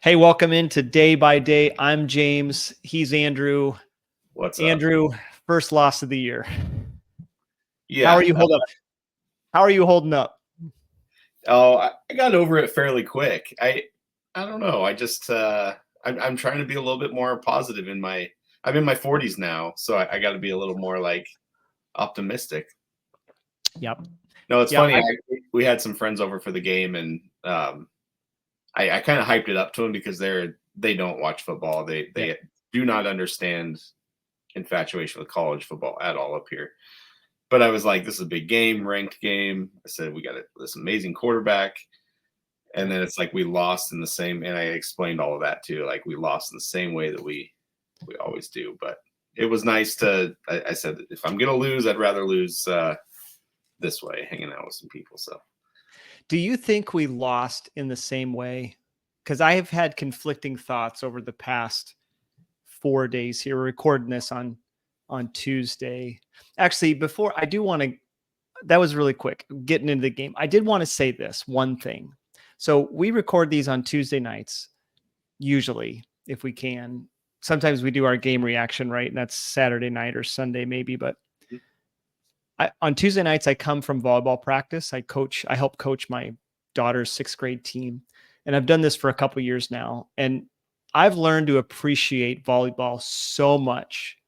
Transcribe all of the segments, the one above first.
Hey, welcome into Day by Day. I'm James. He's Andrew. What's up? Andrew, first loss of the year. Yeah. How are you holding up? How are you holding up? Oh, I got over it fairly quick. I don't know. I just I'm trying to be a little bit more positive I'm in my 40s now, so I got to be a little more like optimistic. Yep. No, it's Yep. funny. We had some friends over for the game, and I kind of hyped it up to them because they don't watch football. They do not understand infatuation with college football at all up here. But I was like, this is a big game, ranked game. I said, we got this amazing quarterback. And then it's like we lost in the same, and I explained all of that too. Like we lost in the same way that we always do. But it was nice I said, if I'm going to lose, I'd rather lose this way, hanging out with some people. So do you think we lost in the same way? Because I have had conflicting thoughts over the past 4 days here. We're recording this on Tuesday. Actually, before I do want to, that was really quick getting into the game. I did want to say this one thing. So we record these on Tuesday nights, usually, if we can. Sometimes we do our game reaction, right? And that's Saturday night or Sunday, maybe. But on Tuesday nights, I come from volleyball practice. I help coach my daughter's 6th grade team. And I've done this for a couple of years now. And I've learned to appreciate volleyball so much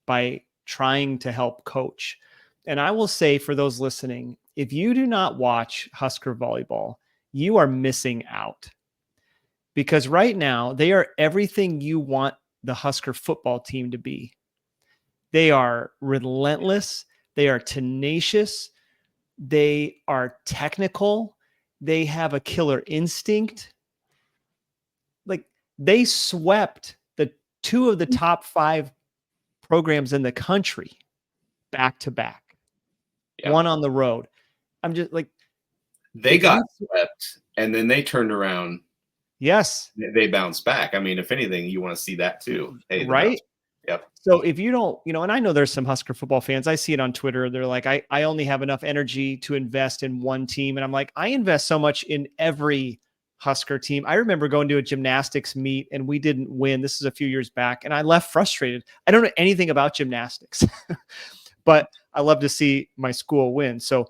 by trying to help coach. And I will say for those listening, if you do not watch Husker volleyball, you are missing out. Because right now, they are everything you want the Husker football team to be. They are relentless. They are tenacious. They are technical. They have a killer instinct. Like they swept the 2 of the top 5 programs in the country back to back, one on the road. I'm just like, they got swept and then they turned around. Yes. They bounced back. I mean, if anything, you want to see that too. Hey, right. Yep. So if you don't, and I know there's some Husker football fans, I see it on Twitter. They're like, I only have enough energy to invest in one team. And I'm like, I invest so much in every Husker team. I remember going to a gymnastics meet and we didn't win. This is a few years back. And I left frustrated. I don't know anything about gymnastics, but I love to see my school win. So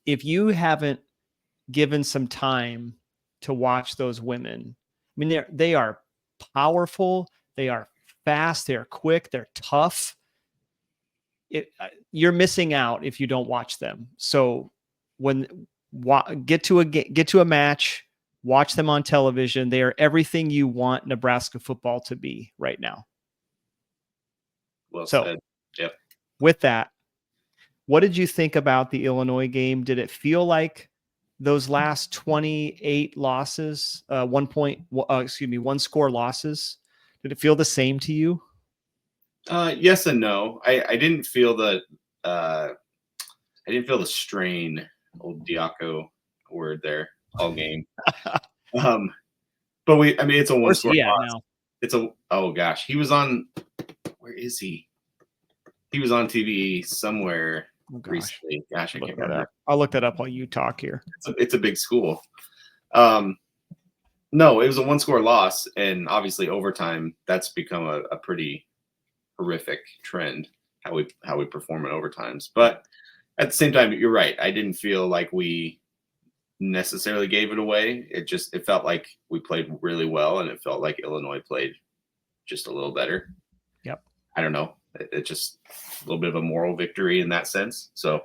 if you haven't given some time to watch those women, I mean, they are powerful. They are fast. They're quick. They're tough. You're missing out if you don't watch them. So get to a match, watch them on television. They are everything you want Nebraska football to be right now. Well said. Yep. With that, what did you think about the Illinois game? Did it feel like those last 28 losses, one score losses? Did it feel the same to you? Yes and no. I didn't feel the strain, old Diaco word there, all game. But it's a one score loss. Oh gosh, he was on. Where is he? He was on TV somewhere recently. Gosh, I can't remember. I'll look that up while you talk here. It's a big school. No, it was a one score loss, and obviously overtime. That's become a pretty horrific trend how we perform in overtimes. But at the same time, you're right. I didn't feel like we necessarily gave it away. It felt like we played really well, and it felt like Illinois played just a little better. Yep. I don't know. It's just a little bit of a moral victory in that sense. So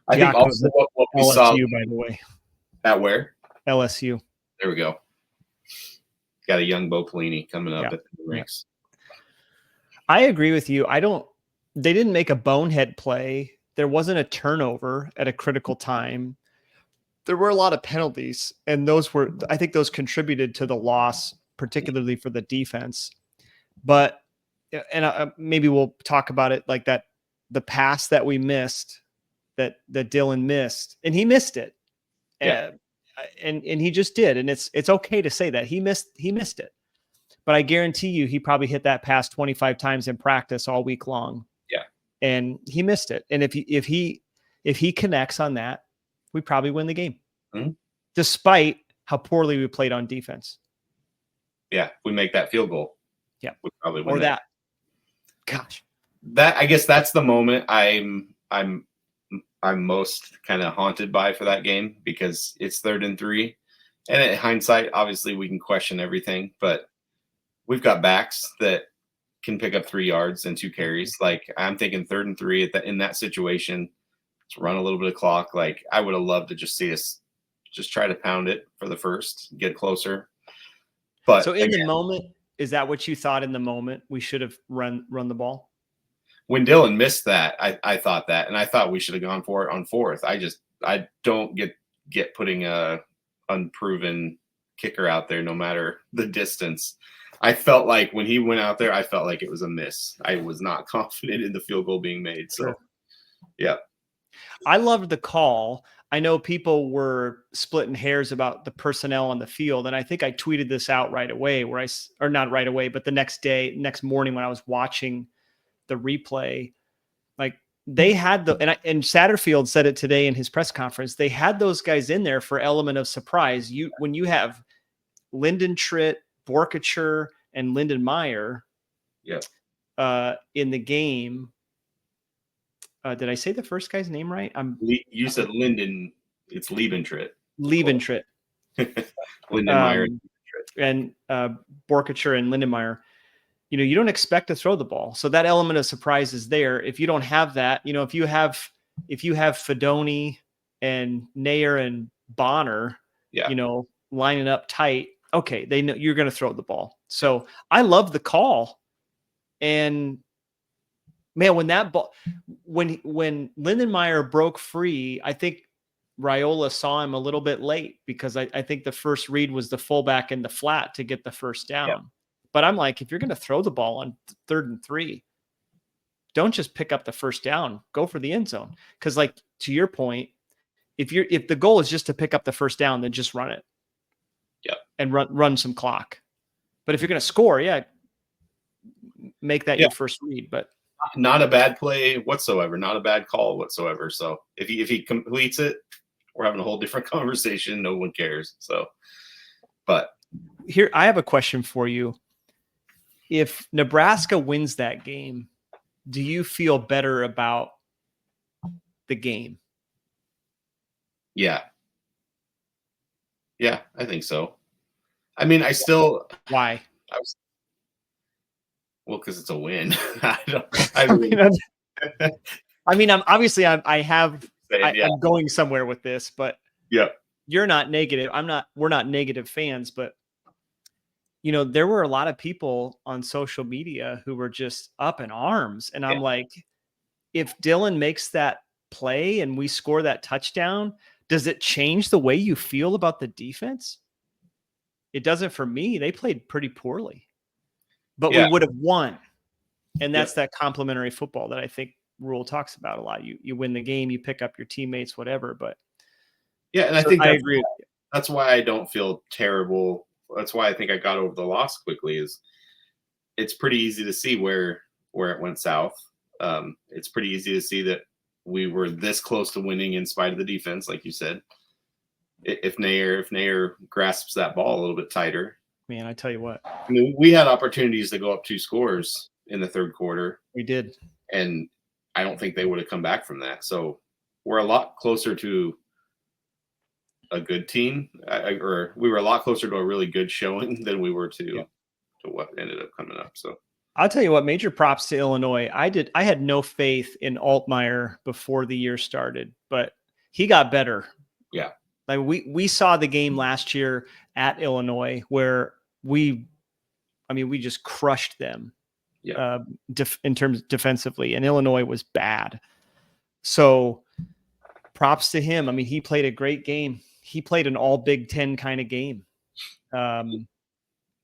I think also what we LSU, saw, by the way. At where? LSU. There we go. Got a young Bo Pelini coming up at the ranks. I agree with you. They didn't make a bonehead play. There wasn't a turnover at a critical time. There were a lot of penalties, and I think those contributed to the loss, particularly for the defense. But, and maybe we'll talk about it like that, the pass that we missed, that Dylan missed, and he missed it. Yeah. And he just did. And it's okay to say that he missed it. But I guarantee you, he probably hit that pass 25 times in practice all week long. Yeah. And he missed it. And if he connects on that, we probably win the game, despite how poorly we played on defense. if we make that field goal, Yeah, we probably win or that. Gosh, that. I guess that's the moment I'm most kind of haunted by for that game, because it's 3rd and 3, and in hindsight, obviously we can question everything, but we've got backs that can pick up 3 yards and 2 carries. Like, I'm thinking 3rd and 3 in that situation, to run a little bit of clock. Like, I would have loved to just see us just try to pound it for the first, get closer. But so in the moment, is that what you thought in the moment? We should have run the ball? When Dylan missed that, I thought that, and I thought we should have gone for it on 4th. I don't get putting a unproven kicker out there, no matter the distance. I felt like when he went out there, I felt like it was a miss. I was not confident in the field goal being made. So, Sure. Yeah. I loved the call. I know people were splitting hairs about the personnel on the field, and I think I tweeted this out right away, or not right away, but the next morning when I was watching the replay, like they had and Satterfield said it today in his press conference. They had those guys in there for element of surprise. When you have Lyndon Tritt, Borkature, and Lyndon Meyer, in the game. Did I say the first guy's name right? You said Lyndon. It's Liebentritt. Liebentritt. Lyndon Meyer and Borkature and Lindenmeyer. You don't expect to throw the ball, so that element of surprise is there. If you don't have that, if you have Fedoni and Nair and Bonner, lining up tight, okay, they know you're going to throw the ball. So I love the call, and man, when that ball, when Lindenmeyer broke free, I think Raiola saw him a little bit late, because I think the first read was the fullback in the flat to get the first down. Yeah. But I'm like, if you're going to throw the ball on 3rd and 3, don't just pick up the first down, go for the end zone. Because, like, to your point, if the goal is just to pick up the first down, then just run it. Yeah. And run some clock. But if you're going to score, make that your first read. But not a bad play whatsoever, not a bad call whatsoever. So if he completes it, we're having a whole different conversation. No one cares. So, but here, I have a question for you. If Nebraska wins that game, do you feel better about the game? Yeah, I think so. I mean, Why? Well, because it's a win. I'm going somewhere with this, but you're not negative. We're not negative fans, but there were a lot of people on social media who were just up in arms. And I'm like, if Dylan makes that play and we score that touchdown, does it change the way you feel about the defense? It doesn't for me. They played pretty poorly, but we would have won. And that's that complementary football that I think Rule talks about a lot. You win the game, you pick up your teammates, whatever. But and I think I agree. That's why I don't feel terrible. That's why I think I got over the loss quickly. Is it's pretty easy to see where it went south. It's pretty easy to see that we were this close to winning in spite of the defense, like you said. If Nair grasps that ball a little bit tighter, man, I tell you what. I mean, we had opportunities to go up 2 scores in the 3rd quarter. We did, and I don't think they would have come back from that. So we're a lot closer to a good team, or we were a lot closer to a really good showing than we were to what ended up coming up. So I'll tell you what, major props to Illinois. I had no faith in Altmaier before the year started, but he got better. Yeah. Like we saw the game last year at Illinois where we just crushed them. Yeah. In terms defensively, and Illinois was bad. So props to him. I mean, he played a great game. He played an all Big Ten kind of game. And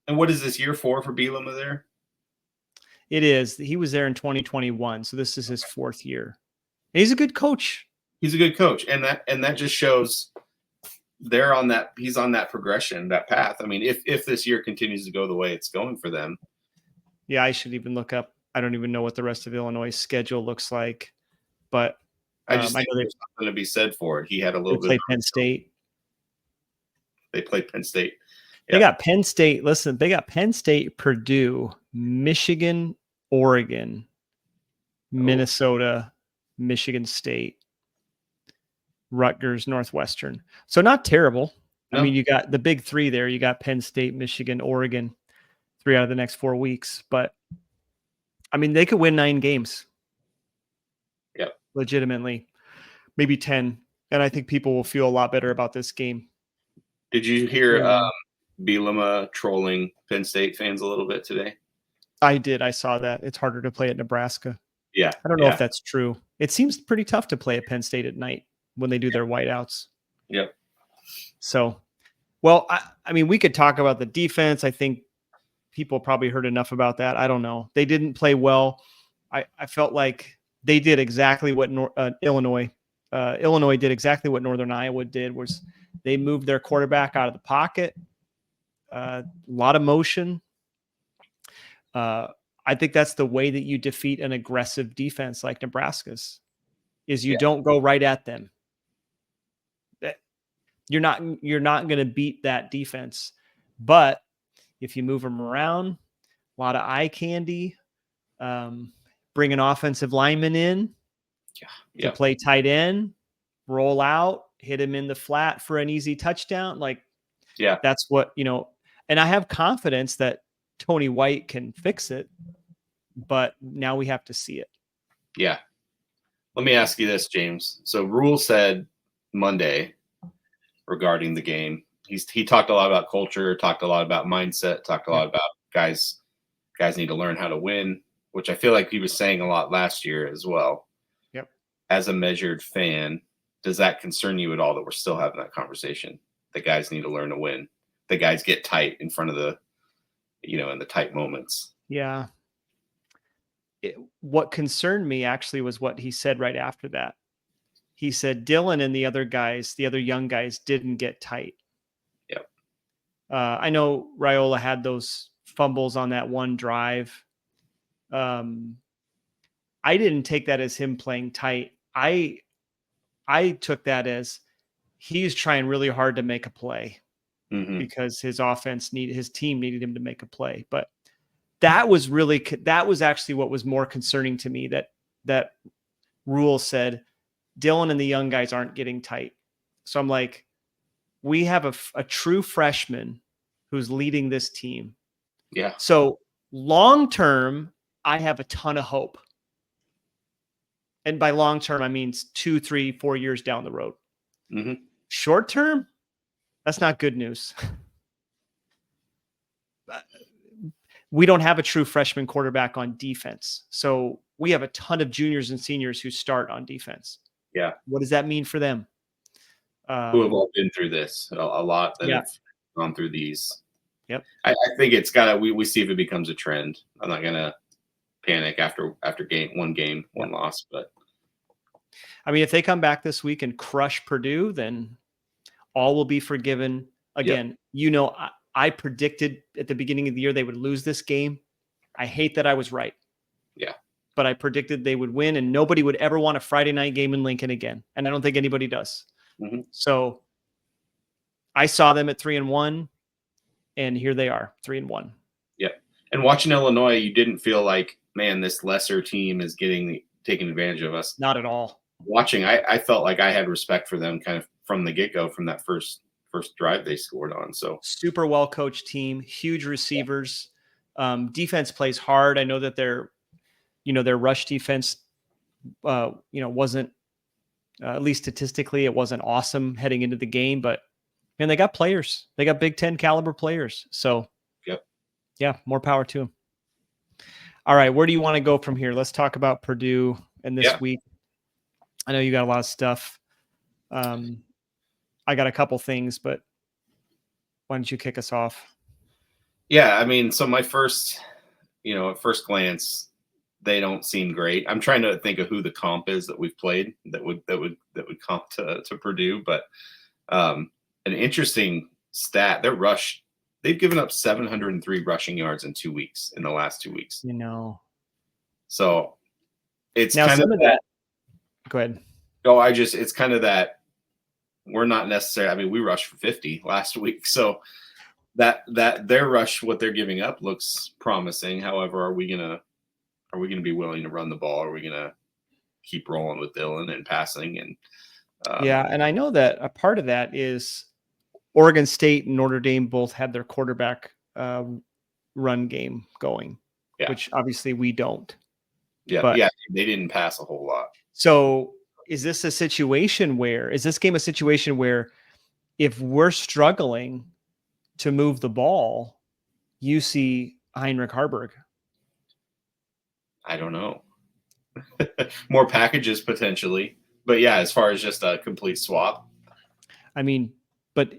what is this, year 4 for Bielema there? It is. He was there in 2021, so this is his 4th year. And he's a good coach. He's a good coach, and that just shows he's on that progression, that path. I mean, if this year continues to go the way it's going for them. Yeah, I should even look up. I don't even know what the rest of Illinois' schedule looks like, but I know there's something to be said for it. He had a little bit. Penn State. They played Penn State, They got Penn State. Listen, they got Penn State, Purdue, Michigan, Oregon, Minnesota, Michigan State, Rutgers, Northwestern. So not terrible. No. I mean, you got the big three there. You got Penn State, Michigan, Oregon, 3 out of the next 4 weeks. But I mean, they could win 9 games. Yep. Legitimately, maybe 10. And I think people will feel a lot better about this game. Did you hear Bielema trolling Penn State fans a little bit today? I did. I saw that. It's harder to play at Nebraska. Yeah. I don't know if that's true. It seems pretty tough to play at Penn State at night when they do their whiteouts. Yep. So, well, I mean, we could talk about the defense. I think people probably heard enough about that. I don't know. They didn't play well. I felt like they did exactly what Illinois did exactly what Northern Iowa did, was they moved their quarterback out of the pocket. A lot of motion. I think that's the way that you defeat an aggressive defense like Nebraska's, is you don't go right at them. You're not going to beat that defense. But if you move them around, a lot of eye candy, bring an offensive lineman in to play tight end, roll out, hit him in the flat for an easy touchdown. Like, that's what, and I have confidence that Tony White can fix it, but now we have to see it. Yeah. Let me ask you this, James. So Rule said Monday regarding the game, he talked a lot about culture, talked a lot about mindset, talked a lot about guys need to learn how to win, which I feel like he was saying a lot last year as well. Yep. As a measured fan, does that concern you at all that we're still having that conversation? The guys need to learn to win. The guys get tight in front of the, in the tight moments. Yeah. What concerned me actually was what he said right after that. He said Dylan and the other young guys didn't get tight. Yep. I know Raiola had those fumbles on that one drive. I didn't take that as him playing tight. I took that as he's trying really hard to make a play because his team needed him to make a play. But that was actually what was more concerning to me, that Rule said Dylan and the young guys aren't getting tight. So I'm like, we have a true freshman who's leading this team. Yeah. So long term, I have a ton of hope. And by long term, I mean 2, 3, 4 years down the road. Short term, that's not good news. We don't have a true freshman quarterback on defense. So we have a ton of juniors and seniors who start on defense. Yeah. What does that mean for them? Who have all been through this, a lot that have gone through these. Yep. I think it's we see if it becomes a trend. I'm not going to panic after one loss, but I mean, if they come back this week and crush Purdue, then all will be forgiven. Again, I predicted at the beginning of the year they would lose this game. I hate that I was right. Yeah. But I predicted they would win, and nobody would ever want a Friday night game in Lincoln again. And I don't think anybody does. So I saw them at 3-1, and here they are, 3-1. Yeah. And watching Illinois, you didn't feel like, man, this lesser team is taking advantage of us. Not at all. Watching, I felt like I had respect for them kind of from the get-go, from that first drive they scored on. So super well coached team, huge receivers. Defense plays hard. I know that their rush defense wasn't at least statistically it wasn't awesome heading into the game, but man, they got players. They got Big Ten caliber players. So more power to them. All right, where do you want to go from here? Let's talk about Purdue and this week. I know you got a lot of stuff. I got a couple things, but why don't you kick us off? Yeah, I mean, so my first, at first glance, they don't seem great. I'm trying to think of who the comp is that we've played that would comp to Purdue, but an interesting stat: they've given up 703 rushing yards in 2 weeks, in the last 2 weeks. So it's now kind of that. Go ahead. No, it's kind of that we're not necessarily. I mean, we rushed for 50 last week, so that their rush, what they're giving up, looks promising. However, are we gonna be willing to run the ball? Are we gonna keep rolling with Dylan and passing? And Yeah, and I know that a part of that is Oregon State and Notre Dame both had their quarterback run game going, which obviously we don't. Yeah, but, they didn't pass a whole lot. So is this a situation where if we're struggling to move the ball, you see Heinrich Harburg? I don't know. More packages potentially. But yeah, as far as just a complete swap. I mean, but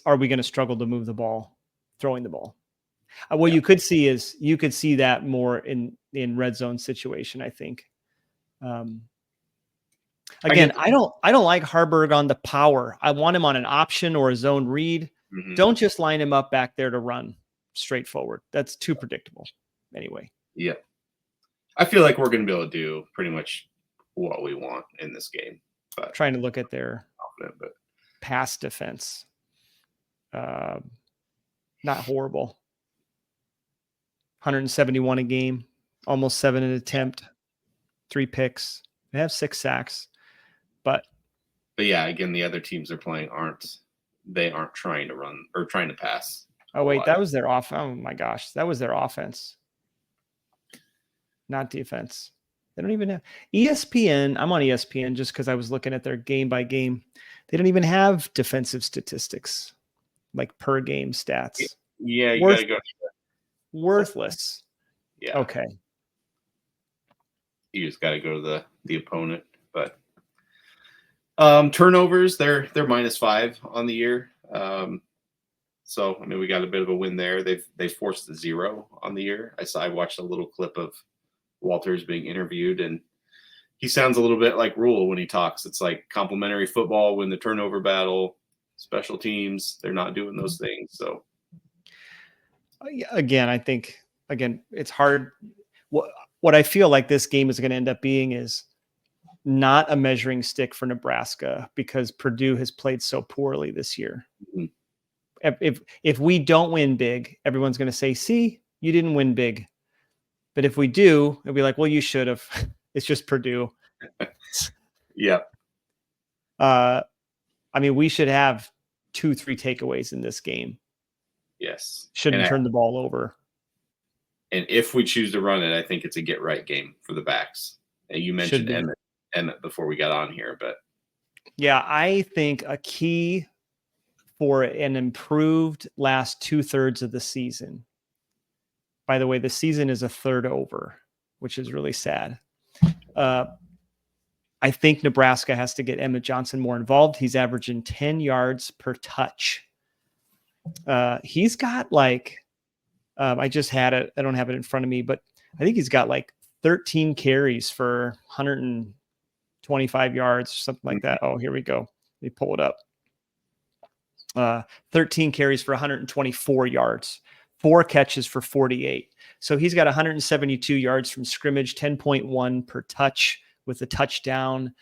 are we going to struggle to move the ball, throwing the ball? What you could see that more in red zone situation, I think. Again, I don't like Harburg on the power. I want him on an option or a zone read. Mm-hmm. Don't just line him up back there to run straight forward. That's too predictable. Anyway. Yeah. I feel like we're going to be able to do pretty much what we want in this game. But trying to look at their pass defense. Not horrible. 171 a game, almost 7 an attempt, 3 picks. They have 6 sacks. But yeah, again, the other teams they're playing aren't trying to run or trying to pass. Oh wait, that was their off. Oh my gosh, that was their offense, not defense. They don't even have ESPN. I'm on ESPN just because I was looking at their game by game. They don't even have defensive statistics, like per game stats. Yeah, you gotta go. Worthless. Yeah. Okay. You just got to go to the opponent, but turnovers they're -5 on the year. So I mean we got a bit of a win there. They've forced a 0 on the year. I watched a little clip of Walters being interviewed, and he sounds a little bit like Rule when he talks. It's like complimentary football, win the turnover battle, special teams. They're not doing those things. So again, I think it's hard. What I feel like this game is going to end up being is not a measuring stick for Nebraska because Purdue has played so poorly this year. Mm-hmm. If we don't win big, everyone's going to say, see, you didn't win big. But if we do, it'll be like, well, you should have. It's just Purdue. Yeah. I mean, we should have 2-3 takeaways in this game. Yes. Shouldn't turn the ball over. And if we choose to run it, I think it's a get right game for the backs. And you mentioned Emmet before we got on here, but yeah, I think a key for an improved last 2/3 of the season. By the way, the season is a third over, which is really sad. I think Nebraska has to get Emmet Johnson more involved. He's averaging 10 yards per touch. He's got like, I just had it. I don't have it in front of me, but I think he's got like 13 carries for 125 yards or something like that. Oh, here we go. Let me pull it up. 13 carries for 124 yards, 4 catches for 48. So he's got 172 yards from scrimmage, 10.1 per touch with a touchdown.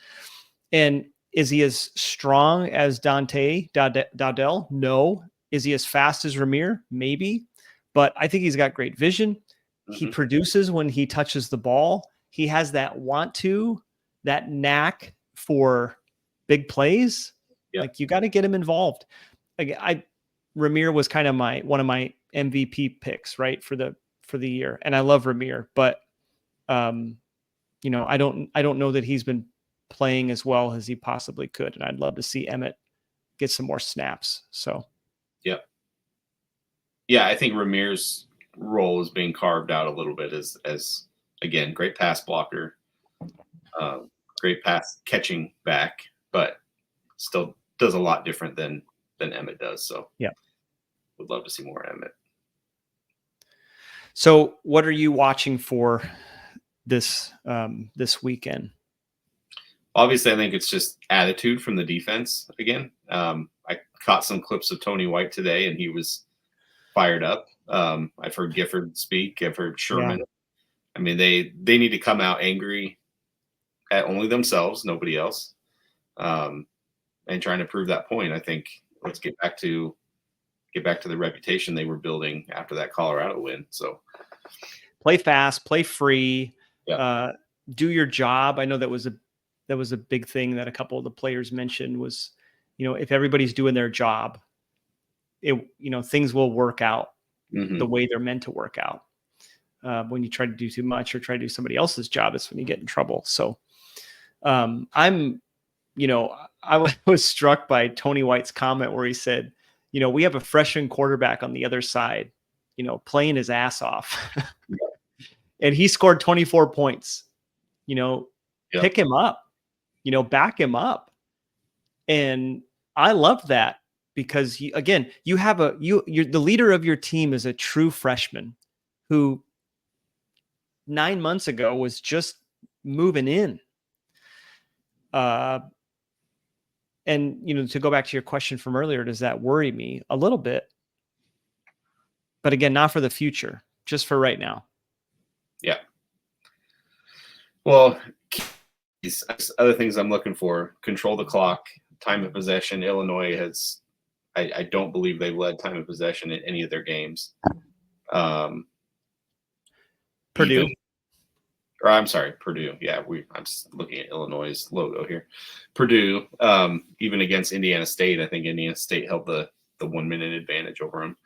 And is he as strong as Dante Dowdell? No. Is he as fast as Ramir? Maybe. But I think he's got great vision. Mm-hmm. He produces when he touches the ball. He has that that knack for big plays. Yep. Like you got to get him involved. Ramir was kind of one of my MVP picks, right, for the year, and I love Ramir, but I don't know that he's been playing as well as he possibly could, and I'd love to see Emmet get some more snaps. So, yeah, I think Ramir's role is being carved out a little bit as again, great pass blocker, great pass catching back, but still does a lot different than Emmet does. So yeah, would love to see more Emmet. So what are you watching for this weekend? Obviously, I think it's just attitude from the defense again. I caught some clips of Tony White today, and he was fired up. I've heard Gifford speak. I've heard Sherman. Yeah. I mean, they need to come out angry at only themselves, nobody else, and trying to prove that point. I think let's get back to get back to the reputation they were building after that Colorado win. So play fast, play free, yeah. Do your job. I know that was a big thing that a couple of the players mentioned was, if everybody's doing their job, things will work out the way they're meant to work out. When you try to do too much or try to do somebody else's job, it's when you get in trouble. So I was struck by Tony White's comment where he said, we have a freshman quarterback on the other side, playing his ass off. And he scored 24 points. Pick him up, back him up. And I love that because you're the leader of your team is a true freshman who 9 months ago was just moving in. And, to go back to your question from earlier, does that worry me a little bit? But again, not for the future, just for right now. Yeah. Well, other things I'm looking for: control the clock, time of possession. Illinois has, I don't believe they've led time of possession in any of their games. Purdue. Purdue. Yeah, I'm looking at Illinois' logo here. Purdue, even against Indiana State, I think Indiana State held the 1 minute advantage over them.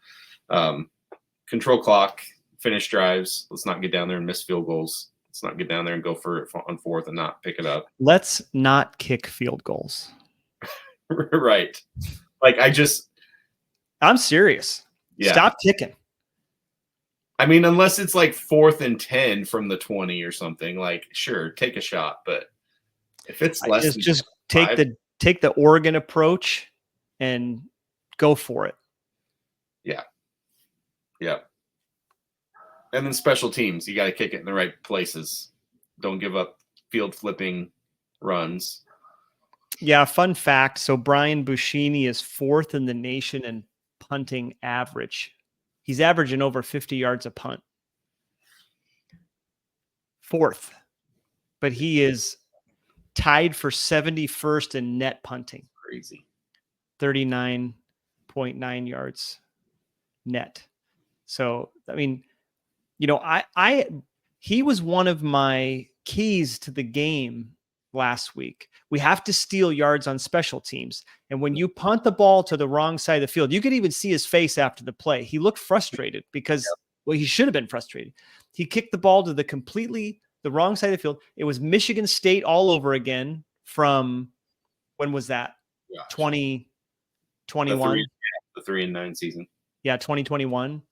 Control clock, finish drives. Let's not get down there and miss field goals. Let's not get down there and go for it on fourth and not pick it up. Let's not kick field goals. Right. I'm serious. Yeah. Stop kicking. I mean, unless it's like 4th and 10 from the 20 or something, like, sure, take a shot. But if it's less, just take the Oregon approach and go for it. Yeah. Yeah. And then special teams, you got to kick it in the right places. Don't give up field flipping runs. Yeah, fun fact. So Brian Buschini is 4th in the nation in punting average. He's averaging over 50 yards a punt. 4th. But he is tied for 71st in net punting. Crazy. 39.9 yards net. So, I mean, he was one of my keys to the game last week. We have to steal yards on special teams. And when you punt the ball to the wrong side of the field, you could even see his face after the play. He looked frustrated because, he should have been frustrated. He kicked the ball to the wrong side of the field. It was Michigan State all over again from, when was that? 2021. The 3-9 season. Yeah, 2021.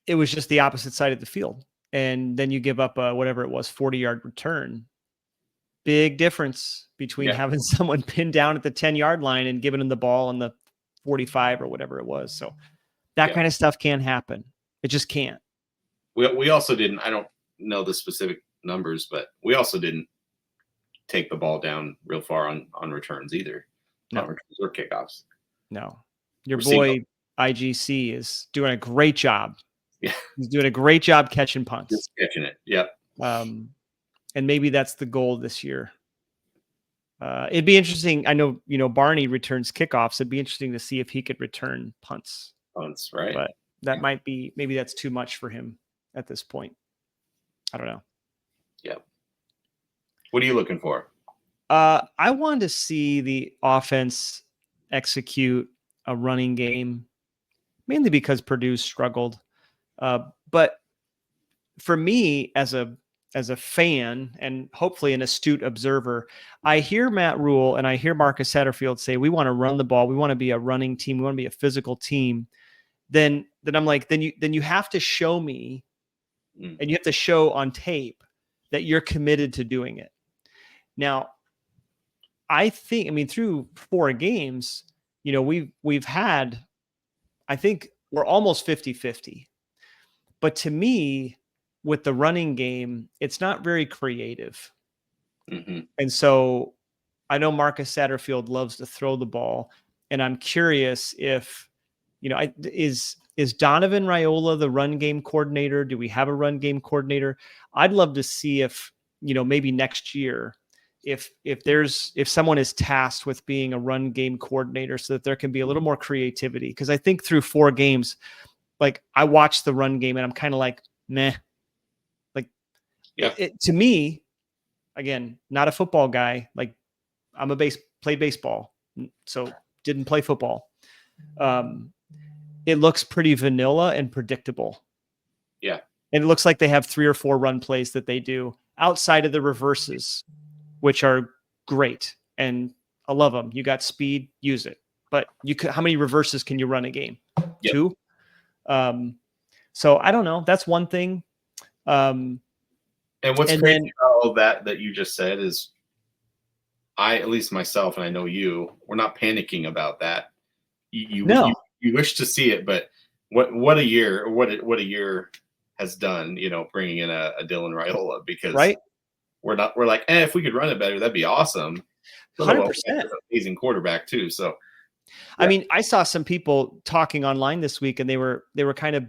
It was just the opposite side of the field. And then you give up whatever it was, 40-yard return. Big difference between having someone pinned down at the 10-yard line and giving them the ball on the 45 or whatever it was. So that kind of stuff can happen. It just can't. We also didn't, I don't know the specific numbers, but we also didn't take the ball down real far on returns either. No. Not returns or kickoffs. No. Your boy IGC is doing a great job. Yeah. He's doing a great job catching punts. Just catching it. Yep. And maybe that's the goal this year. It'd be interesting. I know, Barney returns kickoffs. It'd be interesting to see if he could return punts. Punts, right. But that might be, maybe that's too much for him at this point. I don't know. Yep. What are you looking for? I wanted to see the offense execute a running game, mainly because Purdue struggled. But for me, as a fan and hopefully an astute observer, I hear Matt Rule and I hear Marcus Satterfield say, we want to run the ball. We want to be a running team. We want to be a physical team. Then I'm like, then you have to show me and you have to show on tape that you're committed to doing it. Now, I think, through 4 games, we've had, I think we're almost 50-50. But to me, with the running game, it's not very creative. Mm-hmm. And so I know Marcus Satterfield loves to throw the ball. And I'm curious if, is Donovan Raiola the run game coordinator? Do we have a run game coordinator? I'd love to see if, maybe next year, if someone is tasked with being a run game coordinator so that there can be a little more creativity. Because I think through 4 games, like I watched the run game and I'm kind of like, meh. Like to me, again, not a football guy. Like I'm played baseball, so didn't play football. It looks pretty vanilla and predictable. Yeah. And it looks like they have 3 or 4 run plays that they do outside of the reverses, which are great. And I love them. You got speed, use it. But how many reverses can you run a game? Yep. 2. So I don't know. That's one thing. And what's crazy about all that you just said is at least myself, and I know we're not panicking about that. You wish to see it, but what a year has done, bringing in a Dylan Raiola, because we're like, if we could run it better, that'd be awesome. 100%. Amazing quarterback too. So, I mean, I saw some people talking online this week, and they were kind of,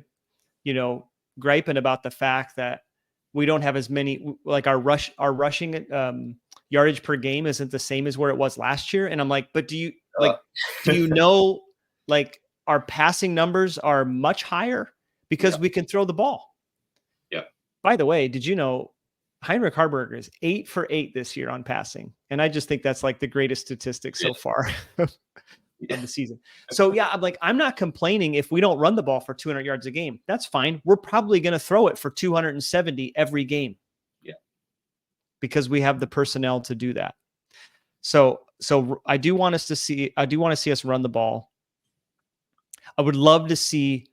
griping about the fact that we don't have as many, like our rushing yardage per game isn't the same as where it was last year. And I'm like, but do you know, like our passing numbers are much higher because we can throw the ball. Yeah. By the way, did you know Heinrich Harburger is 8 for 8 this year on passing? And I just think that's like the greatest statistic so far of the season. So I'm not complaining if we don't run the ball for 200 yards a game. That's fine. We're probably going to throw it for 270 every game. Yeah. Because we have the personnel to do that. So I do want to see us run the ball. I would love to see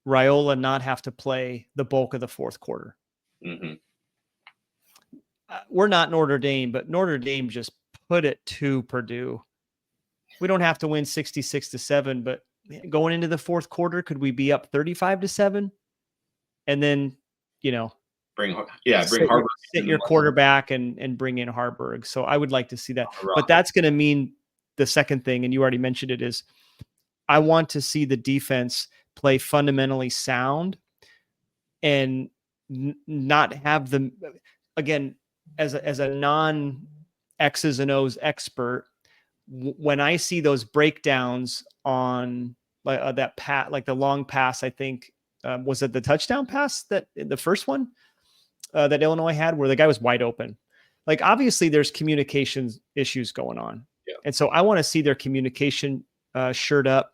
Raiola not have to play the bulk of the fourth quarter. Mm-hmm. We're not Notre Dame, but Notre Dame just put it to Purdue. We don't have to win 66-7, but going into the fourth quarter, could we be up 35-7? And then, bring Harburg, sit your quarterback and bring in Harburg. So I would like to see that. But that's going to mean the second thing, and you already mentioned it, is I want to see the defense play fundamentally sound and not have them, again, as a non X's and O's expert. When I see those breakdowns on that like the long pass, I think was it the touchdown pass, that the first one that Illinois had, where the guy was wide open. Like obviously there's communication issues going on. Yeah. And so I want to see their communication shirt up.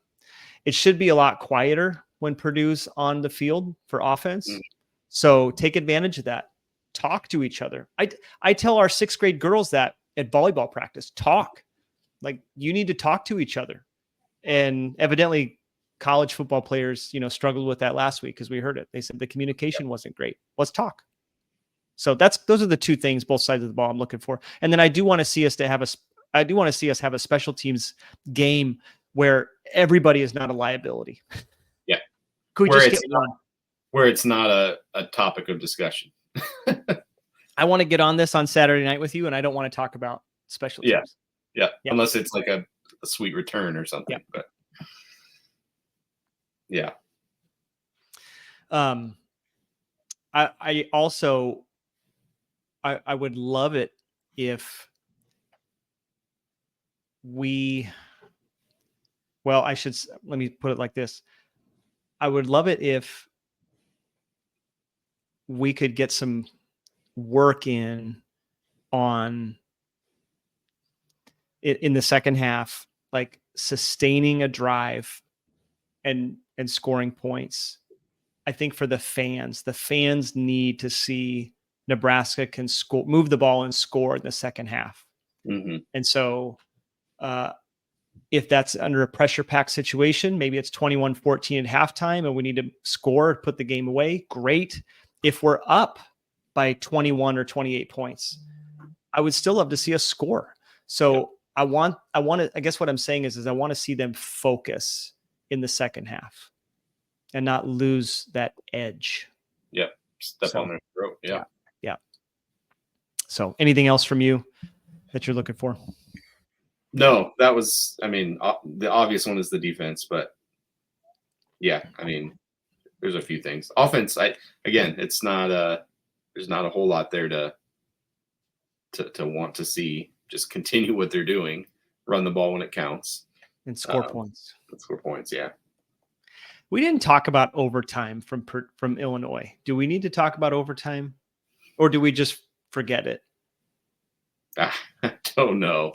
It should be a lot quieter when Purdue's on the field for offense. Mm-hmm. So take advantage of that. Talk to each other. I tell our 6th grade girls that at volleyball practice, talk. Like you need to talk to each other. And evidently college football players, struggled with that last week because we heard it. They said the communication wasn't great. Let's talk. So those are the 2 things, both sides of the ball, I'm looking for. And then I do want to see us have a special teams game where everybody is not a liability. Yeah. Could we just get one? Where it's not a topic of discussion. I want to get on this on Saturday night with you, and I don't want to talk about special teams. Yeah. Unless it's like a sweet return or something. Yeah. But yeah. I also I would love it if let me put it like this. I would love it if we could get some work in on it in the second half, like sustaining a drive and scoring points. I think for the fans need to see Nebraska can score, move the ball and score in the second half. Mm-hmm. And so if that's under a pressure pack situation, maybe it's 21-14 at halftime and we need to score, put the game away. Great. If we're up by 21 or 28 points, I would still love to see us score. So I guess what I'm saying is I want to see them focus in the second half and not lose that edge. Yep. Step on their throat. Yeah. So anything else from you that you're looking for? No, that was, the obvious one is the defense, but yeah, there's a few things. Offense, it's not there's not a whole lot there to want to see just continue what they're doing, run the ball when it counts, and score points. Score points, yeah. We didn't talk about overtime from Illinois. Do we need to talk about overtime, or do we just forget it? I don't know.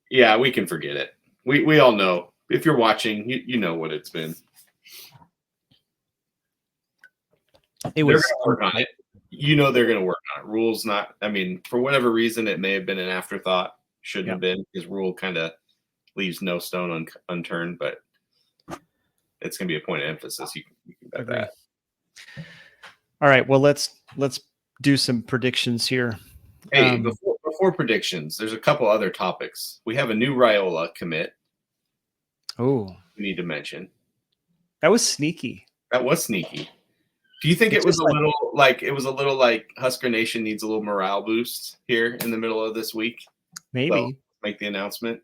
Yeah, we can forget it. We all know. If you're watching, you know what it's been. It was they're gonna work on it. You know they're going to work on it. Rules not. I mean, for whatever reason, it may have been an afterthought. Shouldn't have been, because rule kind of leaves no stone unturned. But it's going to be a point of emphasis. You can bet that. All right. Well, let's do some predictions here. Hey, before predictions, there's a couple other topics. We have a new Raiola commit. Oh, we need to mention. That was sneaky. That was sneaky. Do you think it was a little like Husker Nation needs a little morale boost here in the middle of this week? Maybe. Well, make the announcement.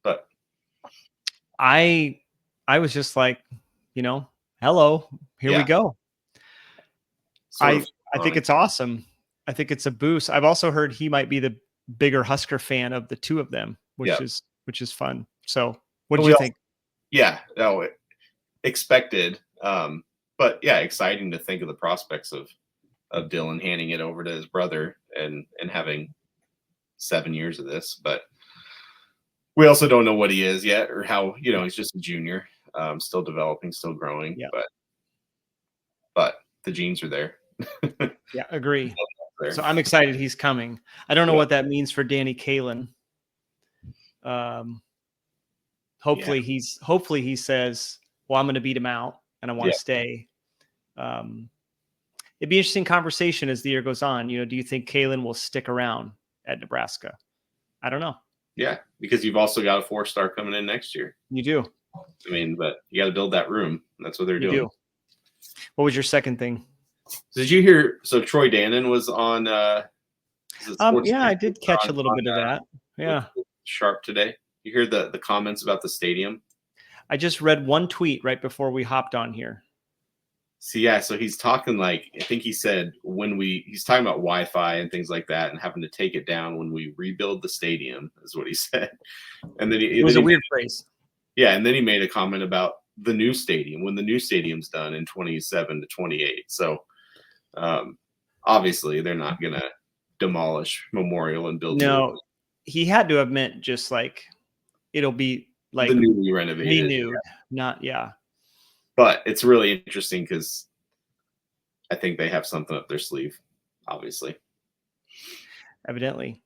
But I was just like, hello, here we go. I think it's awesome. I think it's a boost. I've also heard he might be the bigger Husker fan of the two of them, which is fun. So what do you think? Expected. But yeah, exciting to think of the prospects of Dylan handing it over to his brother and having 7 years of this. But we also don't know what he is yet, or how, he's just a junior, still developing, still growing. Yeah. But the genes are there. Yeah, agree. So I'm excited he's coming. I don't know what that means for Danny Kalin. Hopefully he says, well, I'm going to beat him out and I want to stay. It'd be an interesting conversation as the year goes on. Do you think Kalin will stick around at Nebraska? I don't know. Yeah, because you've also got a 4-star coming in next year. You do. I mean, but you got to build that room. That's what they're doing. What was your second thing? Did you hear? So Troy Dannon was on. I did catch a little bit of that. Yeah, Sharp today. You hear the comments about the stadium? I just read one tweet right before we hopped on here. So he's talking I think he said he's talking about Wi-Fi and things like that, and having to take it down when we rebuild the stadium is what he said. And then it was a weird phrase. Yeah, and then he made a comment about the new stadium when the new stadium's done in 27 to 28. So obviously they're not gonna demolish Memorial and build. No, he had to have meant just it'll be the newly renovated, renewed, not But it's really interesting because I think they have something up their sleeve, obviously. Evidently.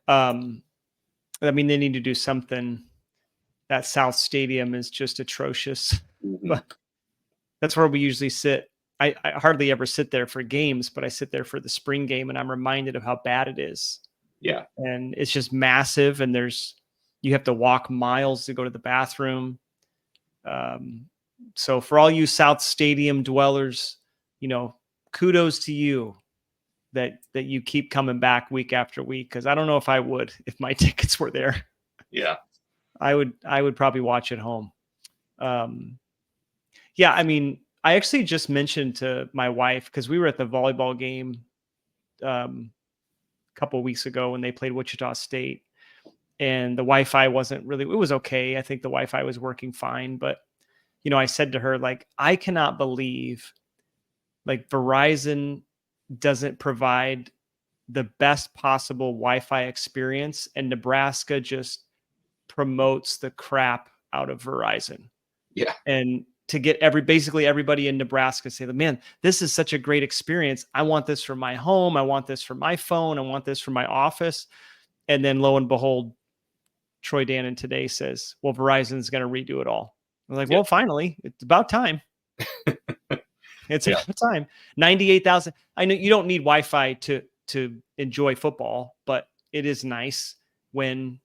I mean, they need to do something. That South Stadium is just atrocious. Mm-hmm. But that's where we usually sit. I hardly ever sit there for games, but I sit there for the spring game, and I'm reminded of how bad it is. Yeah. And it's just massive, and you have to walk miles to go to the bathroom. So for all you South Stadium dwellers, kudos to you that you keep coming back week after week. Cause I don't know if I would, if my tickets were there. Yeah. I would probably watch at home. I mean, I actually just mentioned to my wife, cause we were at the volleyball game, a couple of weeks ago when they played Wichita State, and the Wi-Fi wasn't really, it was okay. I think the Wi-Fi was working fine, but I said to her, I cannot believe Verizon doesn't provide the best possible Wi-Fi experience, and Nebraska just promotes the crap out of Verizon. Yeah. And to get basically everybody in Nebraska say, man, this is such a great experience. I want this for my home. I want this for my phone. I want this for my office. And then lo and behold, Troy Dannon today says, well, Verizon's going to redo it all. I'm like, well, finally, it's about time. It's about time. 98,000. I know you don't need Wi-Fi to enjoy football, but it is nice when,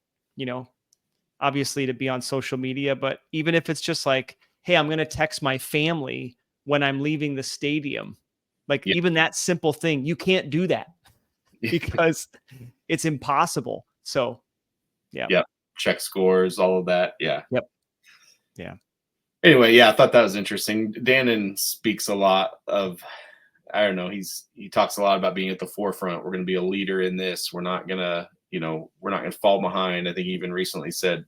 obviously to be on social media, but even if it's just hey, I'm going to text my family when I'm leaving the stadium. Even that simple thing, you can't do that because it's impossible. So, yeah. Yep. Check scores, all of that. Yeah. Yep. Yeah. Anyway, I thought that was interesting. Dannon speaks a lot of I don't know. He talks a lot about being at the forefront. We're going to be a leader in this. We're not going to, we're not going to fall behind. I think he even recently said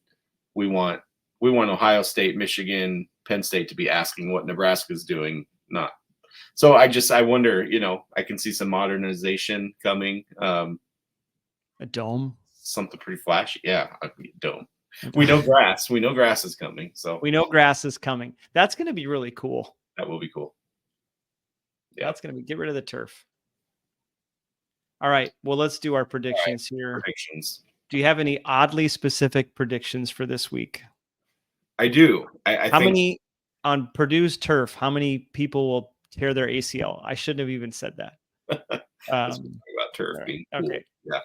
we want Ohio State, Michigan, Penn State to be asking what Nebraska's doing. Not. So I wonder, I can see some modernization coming. A dome, something pretty flashy. Yeah, a dome. We know grass. We know grass is coming. So we know grass is coming. That's going to be really cool. That will be cool. Yeah, that's going to be get rid of the turf. All right. Well, let's do our predictions here. Predictions. Do you have any oddly specific predictions for this week? I do. How many on Purdue's turf? How many people will tear their ACL? I shouldn't have even said that. About turf being cool. Okay. Yeah.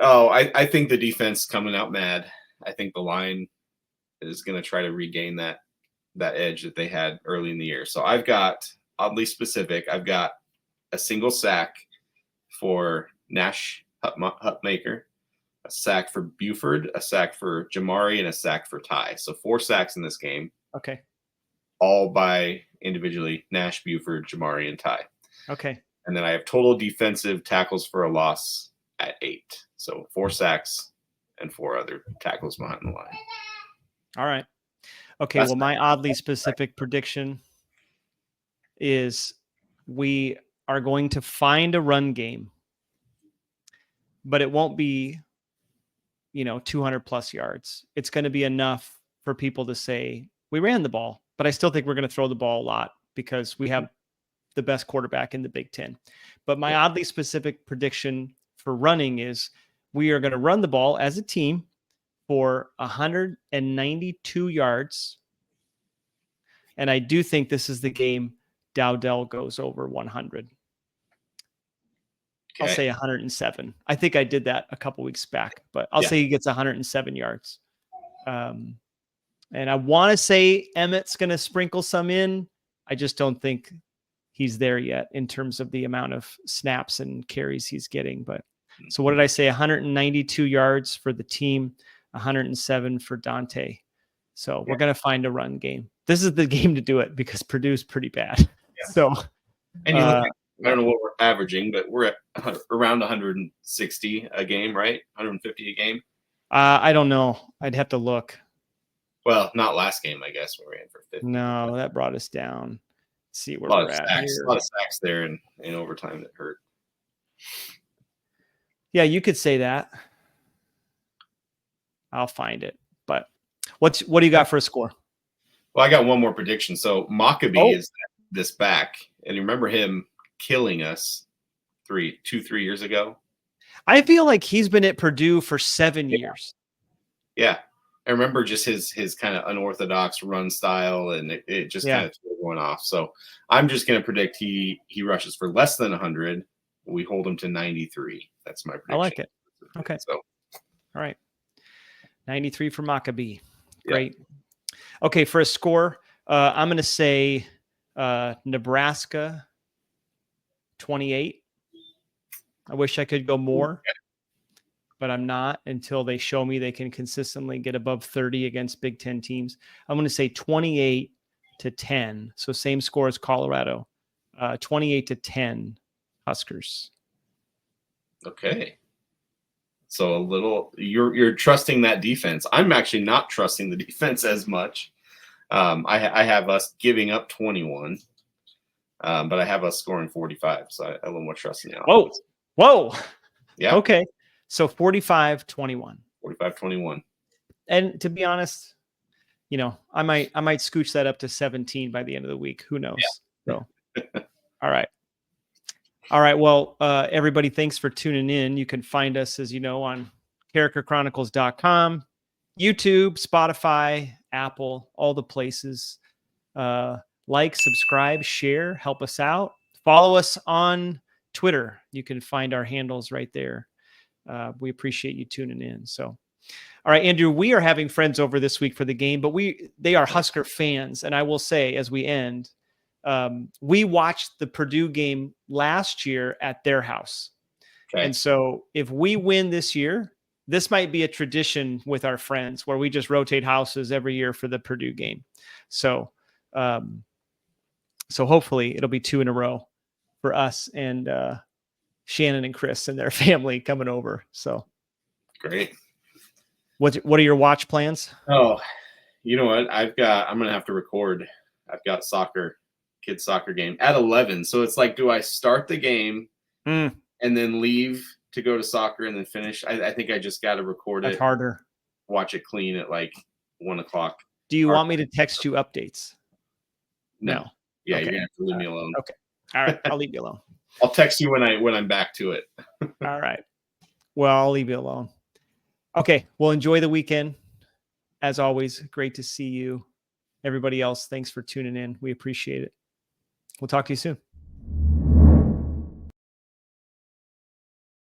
Oh, I think the defense coming out mad. I think the line is going to try to regain that edge that they had early in the year. So I've got, oddly specific, I've got a single sack for Nash Hutmaker, a sack for Buford, a sack for Jamari, and a sack for Ty. So 4 sacks in this game. Okay. All by individually Nash, Buford, Jamari, and Ty. Okay. And then I have total defensive tackles for a loss at 8. So 4 sacks and 4 other tackles behind the line. All right. Okay. Well, my oddly specific prediction is we are going to find a run game, but it won't be, 200 plus yards. It's going to be enough for people to say we ran the ball, but I still think we're going to throw the ball a lot because we have the best quarterback in the Big Ten. But my oddly specific prediction for running is we are going to run the ball as a team for 192 yards. And I do think this is the game Dowdell goes over 100. Okay. I'll say 107. I think I did that a couple weeks back, but I'll say he gets 107 yards. And I want to say Emmett's going to sprinkle some in. I just don't think he's there yet in terms of the amount of snaps and carries he's getting. But so what did I say? 192 yards for the team, 107 for Dante. So we're going to find a run game. This is the game to do it because Purdue's pretty bad. Yeah. So, and you look I don't know what we're averaging, but we're at around 160 a game, right? 150 a game. I don't know. I'd have to look. Well, not last game, I guess. We ran for 50. No, that brought us down. Let's see where we're at here. A lot of sacks there in overtime that hurt. Yeah, you could say that. I'll find it. But what do you got for a score? Well, I got one more prediction. So Maccabee is this back, and you remember him killing us 3 years ago. I feel like he's been at Purdue for 7 years. Yeah. I remember just his kind of unorthodox run style, and it just kind of going off. So I'm just going to predict he rushes for less than 100. We hold him to 93. That's my prediction. I like it. Okay. So, all right. 93 for Maccabee. Great. Okay. For a score, I'm going to say Nebraska 28. I wish I could go more, but I'm not until they show me they can consistently get above 30 against Big Ten teams. I'm going to say 28-10. So same score as Colorado, 28-10 Huskers. Okay. So a little, you're trusting that defense. I'm actually not trusting the defense as much. I have us giving up 21, but I have us scoring 45. So I a little more trust in the offense. Whoa. Yeah. Okay. So 45-21. 45-21. And to be honest, I might scooch that up to 17 by the end of the week. Who knows? Yeah. So, all right. Well, everybody, thanks for tuning in. You can find us, as you know, on characterchronicles.com, YouTube, Spotify, Apple, all the places. Like, subscribe, share, help us out. Follow us on Twitter. You can find our handles right there. We appreciate you tuning in. So, all right, Andrew, we are having friends over this week for the game, but they are Husker fans. And I will say, as we end, we watched the Purdue game last year at their house. Okay. And so if we win this year, this might be a tradition with our friends where we just rotate houses every year for the Purdue game. So, so hopefully it'll be 2 in a row. for us and Shannon and Chris and their family coming over. So great. What are your watch plans? Oh, you know what? I'm going to have to record. I've got kids soccer game at 11. So it's like, do I start the game and then leave to go to soccer and then finish? I think I just got to record That's it. harder. Watch it clean at like 1:00. Do you want me to text you updates? No. Yeah, okay. You're gonna have to leave me alone. Okay. All right. I'll leave you alone. I'll text you when I'm back to it. All right. Well, I'll leave you alone. Okay. Well, enjoy the weekend. As always, great to see you. Everybody else, thanks for tuning in. We appreciate it. We'll talk to you soon.